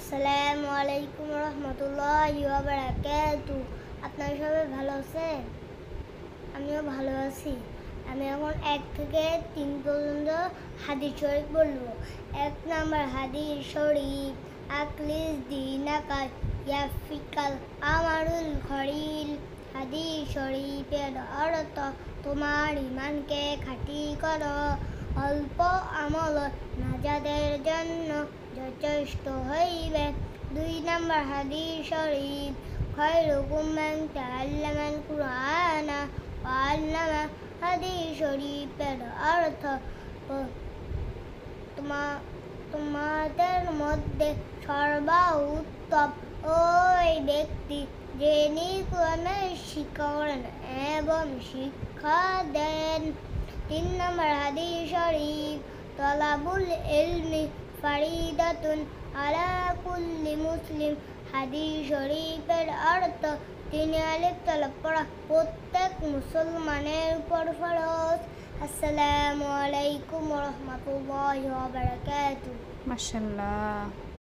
আসসালামু আলাইকুম রহমতুল্লাহি ওয়া বারাকাতু। আপনারা সবাই ভালো আছেন? আমিও ভালো আছি। আমি এখন ১ থেকে ৩ পর্যন্ত হাদিস শরীফ বলবো। ১ নাম্বার হাদিস শরীফ, আকলিস দিনাকা ইয়াফিকাল আমারুল খলিল। হাদিস শরীফের অর্থ, তোমার ঈমানকে খাঁটি করো। অল্প আমল নাজাতের জন্য যথেষ্ট হইবে। ২ নাম্বার হাদিস শরীফ, খায়রুকুম মান তাআল্লামাল কুরআনা ওয়া আল্লামা। হাদিস শরীফের অর্থ, তোমাদের মধ্যে সর্বোত্তম ওই ব্যক্তি যিনি কোরআনের শিক্ষা করেন এবং শিক্ষা দেন। ৩ নম্বর হাদিস শরীফ, তলাবুল ইলমি ফারিদাতুন আলা কুল্লি মুসলিম। হাদিস শরীফের অর্থ, তিনি আলিফ তলব করা প্রত্যেক মুসলমানের উপর ফরজ। আসসালামু আলাইকুম ওয়া রাহমাতুল্লাহি ওয়া বারাকাতুহু। মাশাআল্লাহ।